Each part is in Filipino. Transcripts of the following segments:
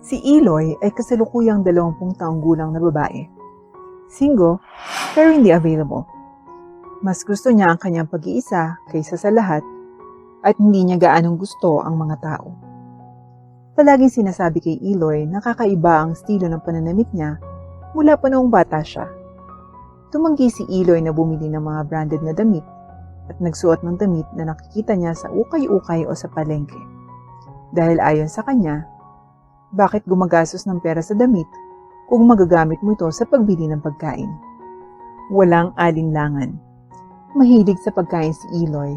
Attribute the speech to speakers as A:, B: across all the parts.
A: Si Eloy ay kasalukuyang 20 taong gulang na babae. Single, pero hindi available. Mas gusto niya ang kanyang pag-iisa kaysa sa lahat at hindi niya gaanong gusto ang mga tao. Palaging sinasabi kay Eloy na kakaiba ang estilo ng pananamit niya mula pa noong bata siya. Tumanggi si Eloy na bumili ng mga branded na damit at nagsuot ng damit na nakikita niya sa ukay-ukay o sa palengke. Dahil ayon sa kanya, bakit gumagastos ng pera sa damit kung magagamit mo ito sa pagbili ng pagkain? Walang alinlangan. Mahilig sa pagkain si Eloy.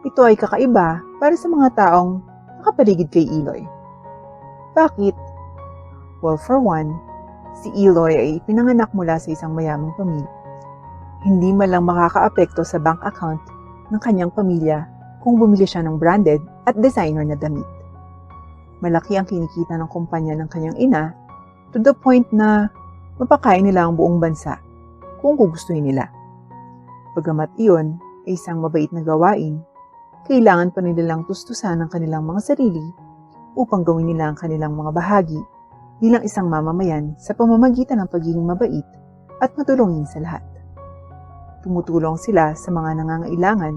A: Ito ay kakaiba para sa mga taong nakapaligid kay Eloy. Bakit? Well, for one, si Eloy ay pinanganak mula sa isang mayamang pamilya. Hindi man lang makakaapekto sa bank account ng kanyang pamilya kung bumili siya ng branded at designer na damit. Malaki ang kinikita ng kumpanya ng kanyang ina to the point na mapakain nila ang buong bansa kung gugustuhin nila. Bagamat iyon ay isang mabait na gawain, kailangan pa nilang tustusan ang kanilang mga sarili upang gawin nila ang kanilang mga bahagi bilang isang mamamayan sa pamamagitan ng pagiging mabait at matulungin sa lahat. Tumutulong sila sa mga nangangailangan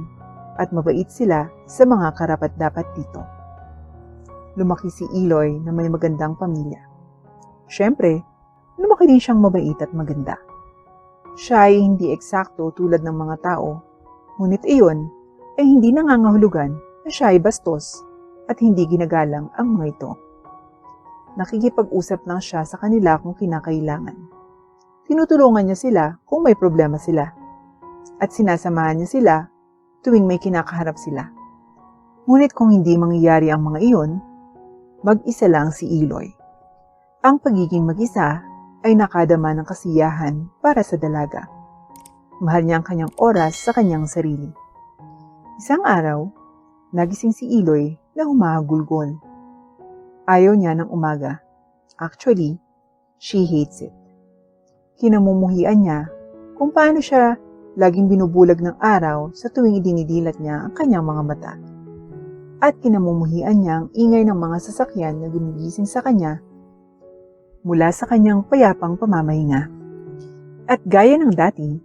A: at mabait sila sa mga karapat-dapat dito. Lumaki si Eloy na may magandang pamilya. Siyempre, lumaki din siyang mabait at maganda. Siya ay hindi eksakto tulad ng mga tao, ngunit iyon ay hindi nangangahulugan na siya ay bastos at hindi ginagalang ang mga ito. Nakikipag-usap lang siya sa kanila kung kinakailangan. Tinutulungan niya sila kung may problema sila. At sinasamahan niya sila tuwing may kinakaharap sila. Ngunit kung hindi mangyayari ang mga iyon, mag-isa lang si Eloy. Ang pagiging mag-isa ay nakadama ng kasiyahan para sa dalaga. Mahal niya ang kanyang oras sa kanyang sarili. Isang araw, nagising si Eloy na humahagulgol. Ayaw niya ng umaga. Actually, she hates it. Kinamumuhian niya kung paano siya laging binubulag ng araw sa tuwing idinidilat niya ang kanyang mga mata. At kinamumuhian niya ang ingay ng mga sasakyan na gumigising sa kanya mula sa kanyang payapang pamamahinga. At gaya ng dati,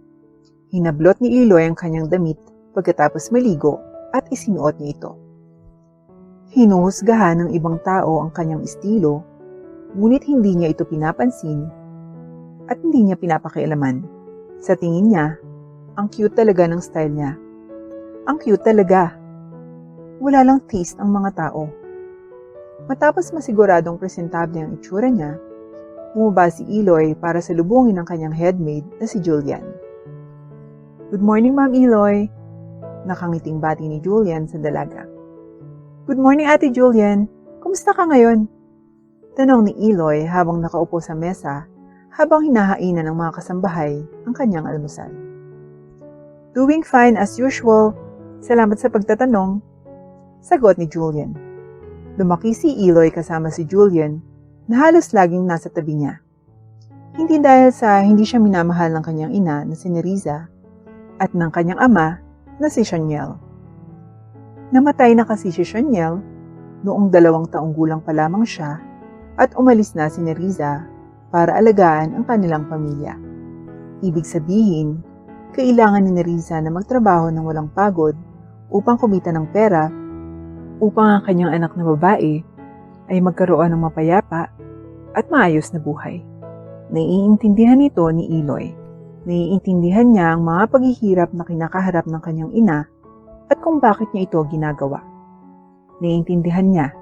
A: hinablot ni Eloy ang kanyang damit pagkatapos maligo at isinuot niya ito. Hinuhusgahan ng ibang tao ang kanyang estilo, ngunit hindi niya ito pinapansin at hindi niya pinapakialaman. Sa tingin niya, ang cute talaga ng style niya. Ang cute talaga. Wala lang taste ang mga tao. Matapos masiguradong presentable ang itsura niya, bumaba si Eloy para salubungin ang kanyang headmaid na si Julian. Good morning, Ma'am Eloy. Nakangiting bati ni Julian sa dalaga. Good morning, Ate Julian. Kumusta ka ngayon? Tanong ni Eloy habang nakaupo sa mesa habang hinahainan ng mga kasambahay ang kanyang almusal. Doing fine as usual. Salamat sa pagtatanong. Sagot ni Julian. Lumaki si Eloy kasama si Julian na halos laging nasa tabi niya. Hindi dahil sa hindi siya minamahal ng kanyang ina na si Nerissa at ng kanyang ama na si Shaniel. Namatay na kasi si Shaniel noong 2 taong gulang pa lamang siya at umalis na si Nerissa para alagaan ang kanilang pamilya. Ibig sabihin, kailangan ni Nerissa na magtrabaho ng walang pagod upang kumita ng pera upang ang kanyang anak na babae ay magkaroon ng mapayapa at maayos na buhay. Naiintindihan ito ni Eloy. Naiintindihan niya ang mga paghihirap na kinakaharap ng kanyang ina at kung bakit niya ito ginagawa. Naiintindihan niya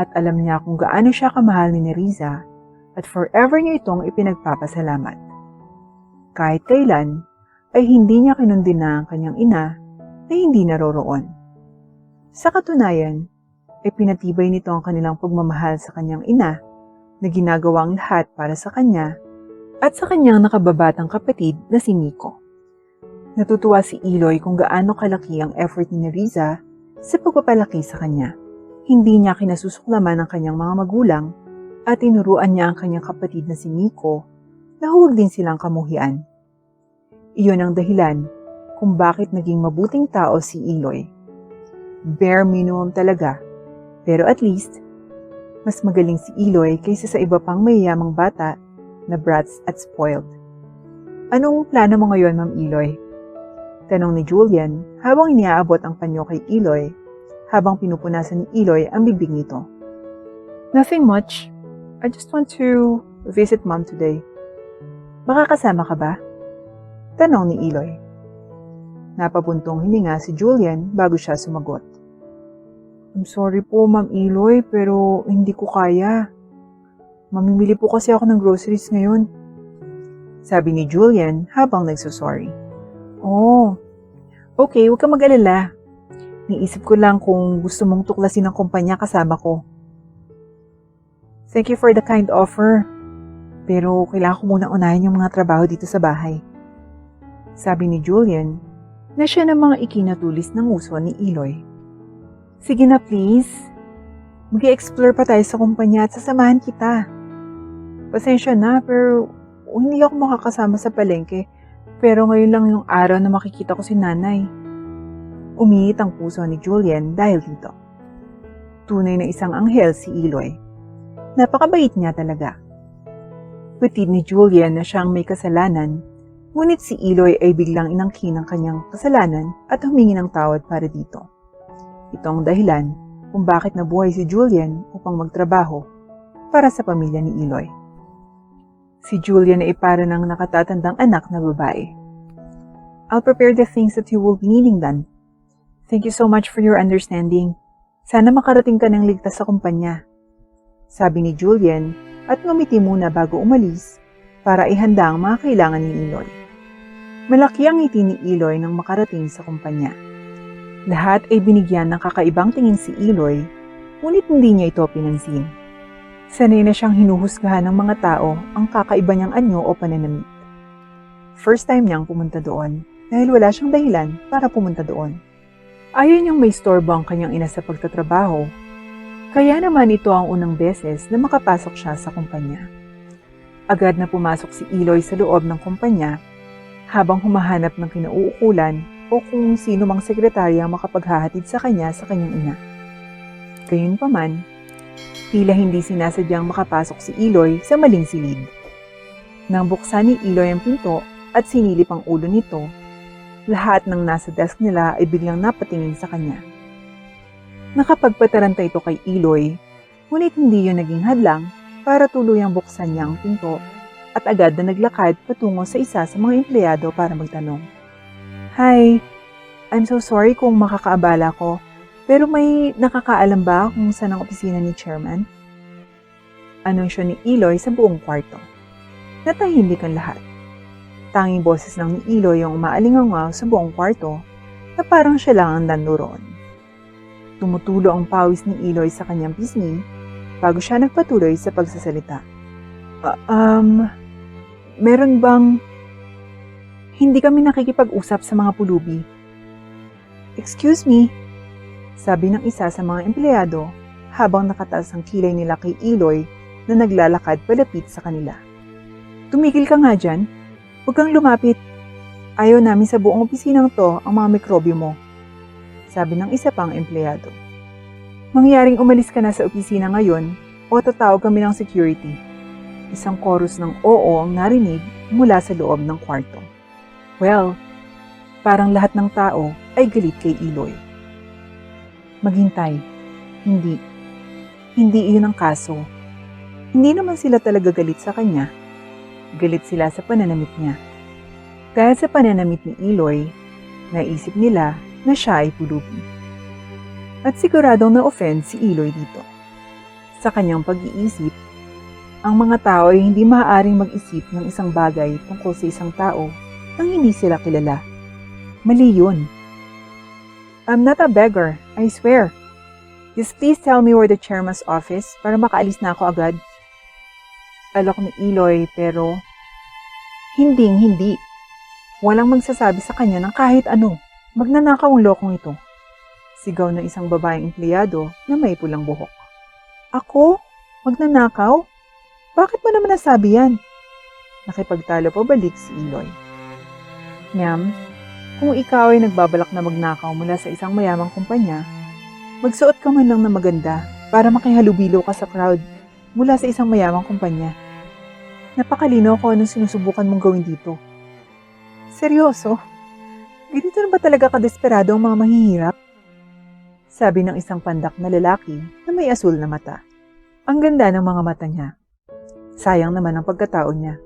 A: at alam niya kung gaano siya kamahal ni Nerissa at forever niya itong ipinagpapasalamat. Kahit kailan ay hindi niya kinundina ang kanyang ina na hindi naroroon. Sa katunayan, ay pinatibay nito ang kanilang pagmamahal sa kanyang ina na ginagawa ang lahat para sa kanya at sa kanyang nakababatang kapatid na si Miko. Natutuwa si Eloy kung gaano kalaki ang effort ni Nerissa sa pagpapalaki sa kanya. Hindi niya kinasusuklaman ang kanyang mga magulang at tinuruan niya ang kanyang kapatid na si Miko na huwag din silang kamuhian. Iyon ang dahilan kung bakit naging mabuting tao si Eloy. Bare minimum talaga, pero at least Mas magaling si Eloy kaysa sa iba pang mayayamang bata na brats at spoiled. Anong plano mo ngayon, Ma'am Eloy? Tanong ni Julian habang iniaabot ang panyo kay Eloy habang pinupunasan ni Eloy ang bibig nito. Nothing much. I just want to visit Mom today. Baka kasama ka ba? Tanong ni Eloy. Napabuntong hininga si Julian bago siya sumagot. I'm sorry po, Ma'am Eloy, pero hindi ko kaya. Mamimili po kasi ako ng groceries ngayon. Sabi ni Julian habang nagsusorry. Oh, okay, huwag kang mag-alala. Niisip ko lang kung gusto mong tuklasin ang kumpanya kasama ko. Thank you for the kind offer. Pero kailangan ko muna unahin yung mga trabaho dito sa bahay. Sabi ni Julian na siya namang ikinatulis ng uso ni Eloy. Sige na please. Mag-i-explore pa tayo sa kumpanya at sasamahan kita. Pasensya na pero hindi ako makakasama sa palengke. Pero ngayon lang yung araw na makikita ko si nanay. Umiit ang puso ni Julian dahil dito. Tunay na isang anghel si Eloy. Napakabait niya talaga. Batid ni Julian na siyang may kasalanan, ngunit si Eloy ay biglang inangkin ang kanyang kasalanan at humingi ng tawad para dito. Ito ang dahilan kung bakit nabuhay si Julian upang magtrabaho para sa pamilya ni Eloy. Si Julian ay para ng nakatatandang anak na babae. I'll prepare the things that you will be needing done. Thank you so much for your understanding. Sana makarating ka ng ligtas sa kumpanya. Sabi ni Julian at ngumiti muna bago umalis para ihanda ang mga kailangan ni Eloy. Malaki ang ngiti ni Eloy nang makarating sa kumpanya. Lahat ay binigyan ng kakaibang tingin si Eloy, ngunit hindi niya ito pinansin. Sanay na siyang hinuhusgahan ng mga tao ang kakaiba niyang anyo o pananamit. First time niyang pumunta doon dahil wala siyang dahilan para pumunta doon. Ayaw niyang may istorbo ang kanyang ina sa pagtatrabaho, kaya naman ito ang unang beses na makapasok siya sa kumpanya. Agad na pumasok si Eloy sa loob ng kumpanya habang humahanap ng kinauukulan o kung sino mang sekretarya ang makapaghahatid sa kanyang ina. Gayunpaman, tila hindi sinasadyang makapasok si Eloy sa maling silid. Nang buksan ni Eloy ang pinto at sinilip ang ulo nito, lahat ng nasa desk nila ay biglang napatingin sa kanya. Nakapagpataranta ito kay Eloy, ngunit hindi yun naging hadlang para tuluyang buksan niya ang pinto at agad na naglakad patungo sa isa sa mga empleyado para magtanong. Hi, I'm so sorry kung makakaabala ko, pero may nakakaalam ba kung saan ang opisina ni Chairman? Anunsyo ni Eloy sa buong kwarto. Natahimik ang lahat. Tanging boses lang ni Eloy yung umaalingaw sa buong kwarto na parang siya lang ang nandoon. Tumutulo ang pawis ni Eloy sa kanyang pisngi bago siya nagpatuloy sa pagsasalita. Meron bang... Hindi kami nakikipag-usap sa mga pulubi. Excuse me, sabi ng isa sa mga empleyado habang nakataas ang kilay nila kay Eloy na naglalakad palapit sa kanila. Tumigil ka nga dyan. Huwag kang lumapit. Ayaw namin sa buong opisinang to ang mga mikrobyo mo, sabi ng isa pang empleyado. Mangyaring umalis ka na sa opisina ngayon o tatawag kami ng security. Isang chorus ng oo ang narinig mula sa loob ng kwarto. Well, parang lahat ng tao ay galit kay Eloy. Maghintay. Hindi. Hindi iyon ang kaso. Hindi naman sila talaga galit sa kanya. Galit sila sa pananamit niya. Dahil sa pananamit ni Eloy, naisip nila na siya ay pulubi. At siguradong na-offend si Eloy dito. Sa kanyang pag-iisip, ang mga tao ay hindi maaaring mag-isip ng isang bagay tungkol sa isang tao nang hindi sila kilala. Mali yun. I'm not a beggar, I swear. Just please tell me where the chairman's office para makaalis na ako agad. Alok ni Eloy pero hindi. Walang magsasabi sa kanya ng kahit ano. Magnanakaw ang lokong ito. Sigaw ng isang babaeng empleyado na may pulang buhok. Ako? Magnanakaw? Bakit mo naman nasabi yan? Nakipagtalo pabalik si Eloy. Ma'am, kung ikaw ay nagbabalak na magnakaw mula sa isang mayamang kumpanya, magsuot ka man lang na maganda para makihalubilo ka sa crowd mula sa isang mayamang kumpanya. Napakalinaw ko anong sinusubukan mong gawin dito. Seryoso? Ganito na ba talaga kadesperado ang mga mahihirap? Sabi ng isang pandak na lalaki na may asul na mata. Ang ganda ng mga mata niya. Sayang naman ang pagkatao niya.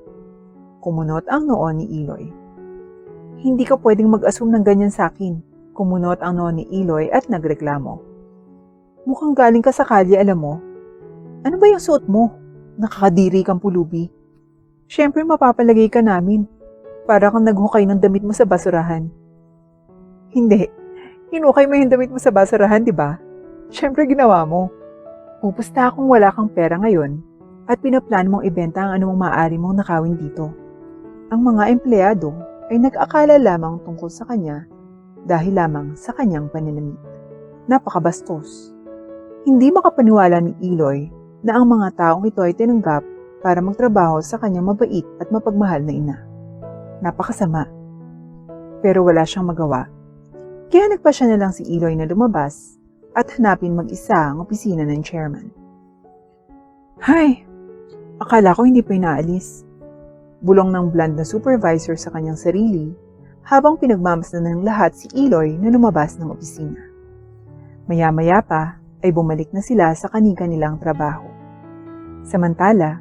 A: Kumunot ang noo ni Eloy. Hindi ka pwedeng mag-assume ng ganyan sa akin. Kumunot ang noo ni Eloy at nagreklamo. Mukhang galing ka sa kalye, alam mo. Ano ba yung suot mo? Nakakadiri kang pulubi. Siyempre mapapalagay ka namin. Para kang naghukay ng damit mo sa basurahan. Hindi. Hinukay mo yung damit mo sa basurahan, di ba? Siyempre ginawa mo. Pupusta akong wala kang pera ngayon at pinaplano mong ibenta ang anumang maaari mong nakawin dito. Ang mga empleyado ay nag-akala lamang tungkol sa kanya dahil lamang sa kanyang pananamit. Napakabastos. Hindi makapaniwala ni Eloy na ang mga taong ito ay tinanggap para magtrabaho sa kanyang mabait at mapagmahal na ina. Napakasama. Pero wala siyang magawa. Kaya nagpasya na lang si Eloy na lumabas at hanapin mag-isa ang opisina ng chairman. Hay! Akala ko hindi pa inaalis. Bulong ng bland na supervisor sa kanyang sarili habang pinagmamasdan ng lahat si Eloy na lumabas ng opisina. Maya-maya pa ay bumalik na sila sa kani-kanilang trabaho. Samantala,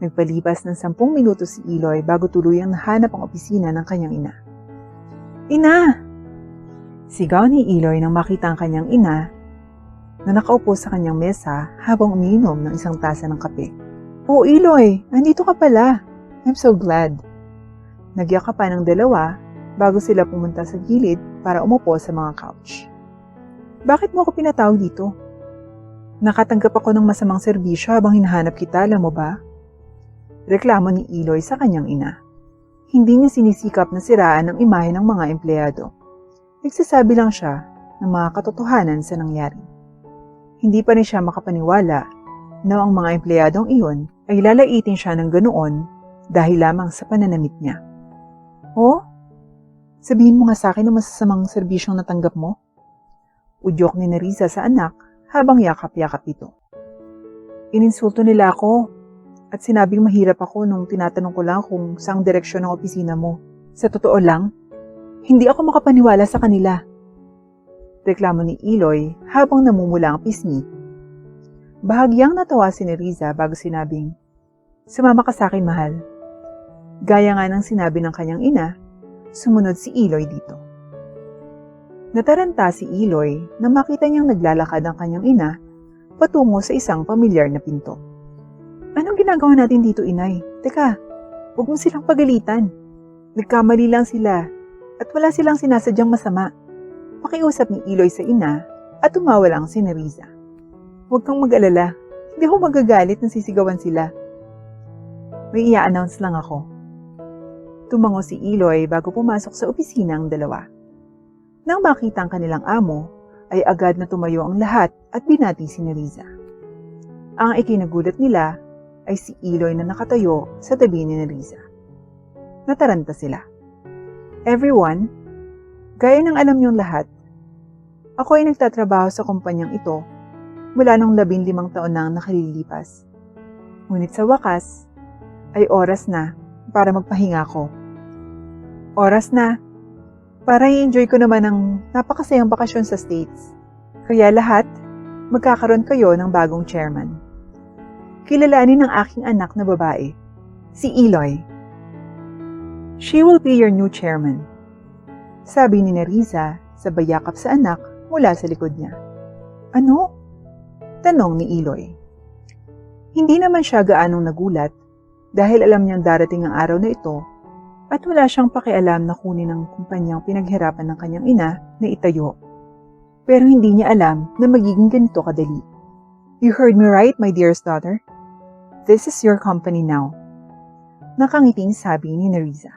A: nagpalipas ng 10 minuto si Eloy bago tuluyang nahanap ang opisina ng kanyang ina. Ina! Sigaw ni Eloy nang makita ang kanyang ina na nakaupo sa kanyang mesa habang umiinom ng isang tasa ng kape. Oh Eloy, nandito ka pala. I'm so glad. Nagyakapan ng dalawa bago sila pumunta sa gilid para umupo sa mga couch. Bakit mo ako pinatawag dito? Nakatanggap ako ng masamang serbisyo habang hinahanap kita, alam mo ba? Reklamo ni Eloy sa kanyang ina. Hindi niya sinisikap na siraan ang imahe ng mga empleyado. Nagsasabi lang siya ng mga katotohanan sa nangyari. Hindi pa rin siya makapaniwala na ang mga empleyadong iyon ay lalaitin siya ng ganoon dahil lamang sa pananamit niya. Oh? Sabihin mo nga sa akin ang masasamang serbisyong natanggap mo? Udyok ni Nerissa sa anak habang yakap-yakap ito. Ininsulto nila ako at sinabing mahirap ako nung tinatanong ko lang kung saang direksyon ng opisina mo. Sa totoo lang, hindi ako makapaniwala sa kanila. Reklamo ni Eloy habang namumula ang pisngi. Bahagyang natawa si Nerissa bago sinabing, sumama ka sa akin, mahal. Gaya nga ng sinabi ng kanyang ina, sumunod si Eloy dito. Nataranta si Eloy na makita niyang naglalakad ang kanyang ina patungo sa isang pamilyar na pinto. Anong ginagawa natin dito, inay? Teka, huwag mo silang pagalitan. Nagkamali lang sila at wala silang sinasadyang masama. Pakiusap ni Eloy sa ina at tumawa lang si Nerissa. Huwag kang mag-alala, hindi ako magagalit na sisigawan sila. May i-announce lang ako. Tumango si Eloy bago pumasok sa opisina ang dalawa. Nang makita ang kanilang amo, ay agad na tumayo ang lahat at binati si Nerissa. Ang ikinagulat nila ay si Eloy na nakatayo sa tabi ni Nerissa. Nataranta sila. Everyone, gaya ng alam niyong lahat, ako ay nagtatrabaho sa kumpanyang ito mula nung 15 taon na nakalilipas. Ngunit sa wakas, ay oras na para magpahinga ko. Oras na para i-enjoy ko naman ang napakasayang bakasyon sa States. Kaya lahat, magkakaroon kayo ng bagong chairman. Kilalanin ng aking anak na babae, si Eloy. She will be your new chairman. Sabi ni Nerissa sa bayakap sa anak mula sa likod niya. Ano? Tanong ni Eloy. Hindi naman siya gaanong nagulat dahil alam niyang darating ang araw na ito at wala siyang pakialam na kunin ng kumpanyang pinaghirapan ng kanyang ina na itayo. Pero hindi niya alam na magiging ganito kadali. You heard me right, my dearest daughter? This is your company now. Nakangiting sabi ni Nerissa.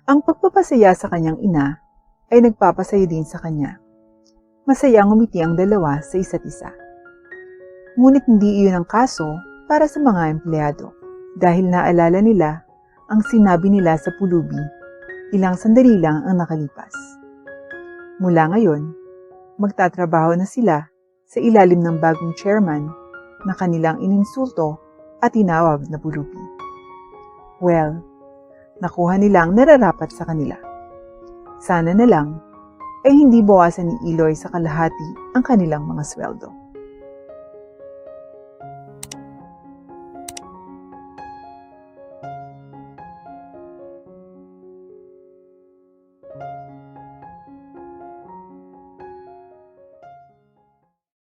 A: Ang pagpapasaya sa kanyang ina ay nagpapasaya din sa kanya. Masayang umiti ang dalawa sa isa't isa. Ngunit hindi iyon ang kaso para sa mga empleyado dahil naalala nila ang sinabi nila sa pulubi ilang sandali lang ang nakalipas. Mula ngayon, magtatrabaho na sila sa ilalim ng bagong chairman na kanilang ininsulto at tinawag na bulubi. Well, nakuha nilang nararapat sa kanila. Sana na lang ay hindi bawasan ni Eloy sa kalahati ang kanilang mga sweldo.